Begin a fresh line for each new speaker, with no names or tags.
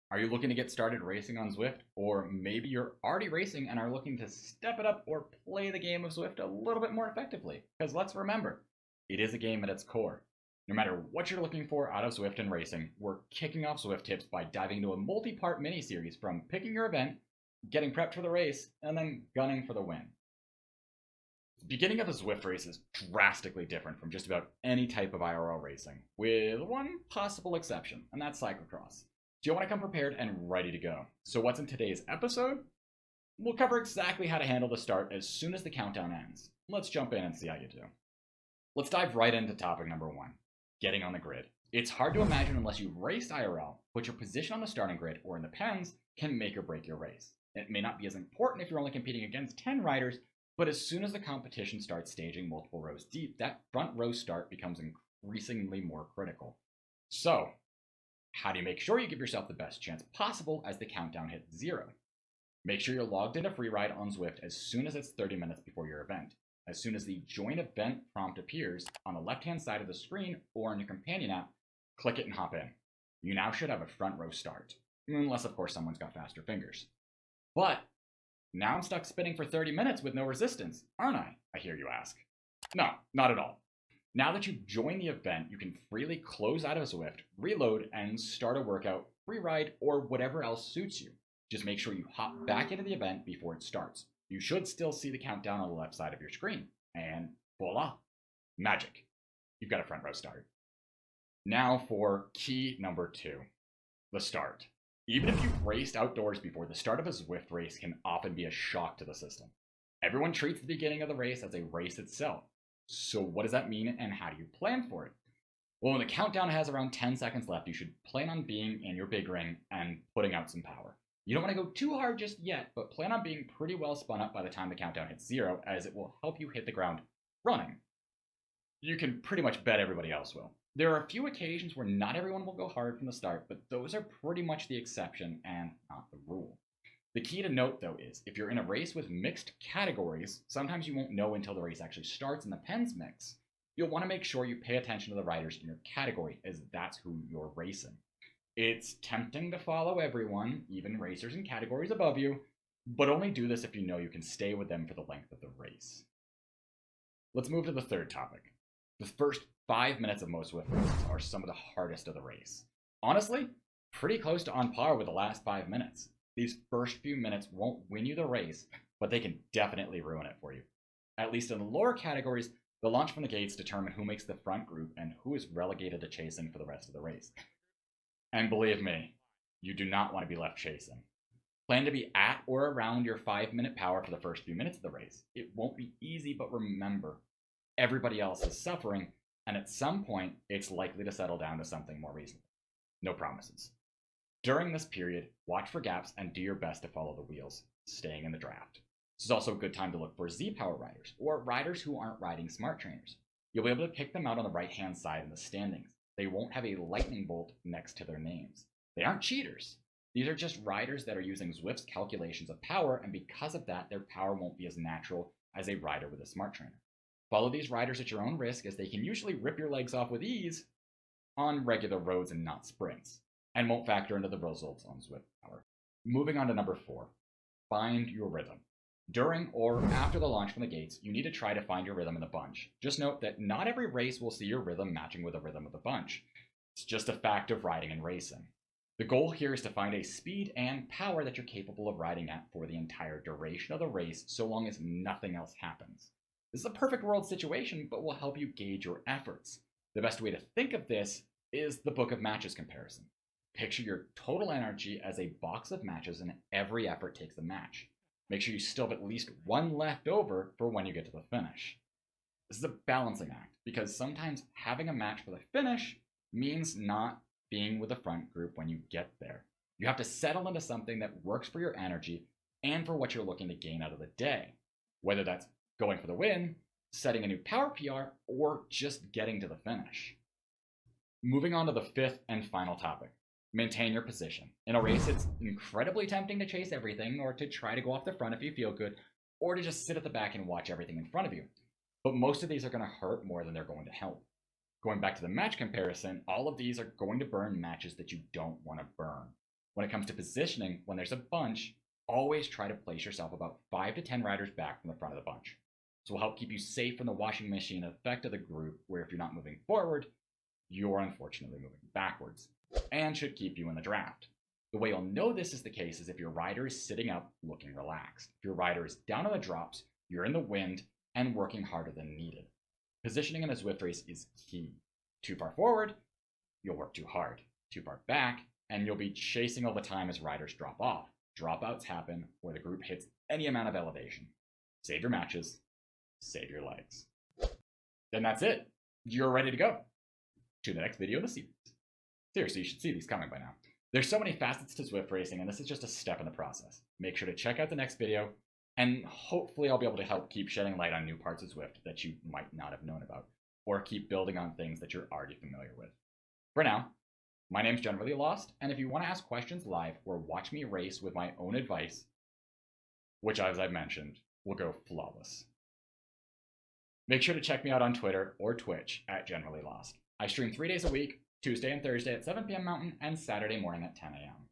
Are you looking to get started racing on Zwift? Or maybe you're already racing and are looking to step it up or play the game of Zwift a little bit more effectively? Because let's remember, it is a game at its core. No matter what you're looking for out of Zwift and racing, we're kicking off Zwiftips by diving into a multi-part mini-series from picking your event, getting prepped for the race, and then gunning for the win. The beginning of a Zwift race is drastically different from just about any type of IRL racing, with one possible exception, and that's cyclocross. So you want to come prepared and ready to go. So what's in today's episode? We'll cover exactly how to handle the start as soon as the countdown ends. Let's jump in and see how you do. Let's dive right into topic number one, getting on the grid. It's hard to imagine unless you've raced IRL, but your position on the starting grid or in the pens can make or break your race. It may not be as important if you're only competing against 10 riders, but as soon as the competition starts staging multiple rows deep, that front row start becomes increasingly more critical. So, how do you make sure you give yourself the best chance possible as the countdown hits 0? Make sure you're logged into Freeride on Zwift as soon as it's 30 minutes before your event. As soon as the Join Event prompt appears on the left-hand side of the screen or on your companion app, click it and hop in. You now should have a front row start, unless of course someone's got faster fingers. But now I'm stuck spinning for 30 minutes with no resistance, aren't I hear you ask. No, not at all. Now that you've joined the event, you can freely close out of Zwift, reload, and start a workout, free ride, or whatever else suits you. Just make sure you hop back into the event before it starts. You should still see the countdown on the left side of your screen. And voila, magic. You've got a front row start. Now for key number 2, the start. Even if you've raced outdoors before, the start of a Zwift race can often be a shock to the system. Everyone treats the beginning of the race as a race itself. So what does that mean and how do you plan for it? Well, when the countdown has around 10 seconds left, you should plan on being in your big ring and putting out some power. You don't want to go too hard just yet, but plan on being pretty well spun up by the time the countdown hits 0, as it will help you hit the ground running. You can pretty much bet everybody else will. There are a few occasions where not everyone will go hard from the start, but those are pretty much the exception and not the rule. The key to note, though, is if you're in a race with mixed categories, sometimes you won't know until the race actually starts and the pens mix. You'll want to make sure you pay attention to the riders in your category, as that's who you're racing. It's tempting to follow everyone, even racers in categories above you, but only do this if you know you can stay with them for the length of the race. Let's move to the third topic. The first 5 minutes of most Zwift races are some of the hardest of the race. Honestly, pretty close to on par with the last 5 minutes. These first few minutes won't win you the race, but they can definitely ruin it for you. At least in the lower categories, the launch from the gates determine who makes the front group and who is relegated to chasing for the rest of the race. And believe me, you do not want to be left chasing. Plan to be at or around your 5-minute power for the first few minutes of the race. It won't be easy, but remember, everybody else is suffering, and at some point, it's likely to settle down to something more reasonable. No promises. During this period, watch for gaps and do your best to follow the wheels, staying in the draft. This is also a good time to look for Z-Power riders, or riders who aren't riding smart trainers. You'll be able to pick them out on the right-hand side in the standings. They won't have a lightning bolt next to their names. They aren't cheaters. These are just riders that are using Zwift's calculations of power, and because of that, their power won't be as natural as a rider with a smart trainer. Follow these riders at your own risk, as they can usually rip your legs off with ease on regular roads and not sprints, and won't factor into the results on Zwift power. Moving on to number 4, find your rhythm. During or after the launch from the gates, you need to try to find your rhythm in the bunch. Just note that not every race will see your rhythm matching with the rhythm of the bunch. It's just a fact of riding and racing. The goal here is to find a speed and power that you're capable of riding at for the entire duration of the race, so long as nothing else happens. This is a perfect world situation, but will help you gauge your efforts. The best way to think of this is the book of matches comparison. Picture your total energy as a box of matches, and every effort takes a match. Make sure you still have at least one left over for when you get to the finish. This is a balancing act, because sometimes having a match for the finish means not being with the front group when you get there. You have to settle into something that works for your energy and for what you're looking to gain out of the day, whether that's going for the win, setting a new power PR, or just getting to the finish. Moving on to the 5th and final topic. Maintain your position. In a race, it's incredibly tempting to chase everything, or to try to go off the front if you feel good, or to just sit at the back and watch everything in front of you. But most of these are going to hurt more than they're going to help. Going back to the match comparison, all of these are going to burn matches that you don't want to burn. When it comes to positioning, when there's a bunch, always try to place yourself about 5 to 10 riders back from the front of the bunch. This will help keep you safe from the washing machine effect of the group, where if you're not moving forward, you're unfortunately moving backwards, and should keep you in the draft. The way you'll know this is the case is if your rider is sitting up looking relaxed. If your rider is down on the drops, you're in the wind and working harder than needed. Positioning in a Zwift race is key. Too far forward, you'll work too hard. Too far back, and you'll be chasing all the time as riders drop off. Dropouts happen where the group hits any amount of elevation. Save your matches, save your legs. Then that's it. You're ready to go to the next video of the series. Seriously, you should see these coming by now. There's so many facets to Zwift racing, and this is just a step in the process. Make sure to check out the next video, and hopefully I'll be able to help keep shedding light on new parts of Zwift that you might not have known about, or keep building on things that you're already familiar with. For now, my name's Generally Lost, and if you want to ask questions live or watch me race with my own advice, which as I've mentioned, will go flawless, make sure to check me out on Twitter or Twitch at Generally Lost. I stream 3 days a week, Tuesday and Thursday at 7 p.m. Mountain, and Saturday morning at 10 a.m.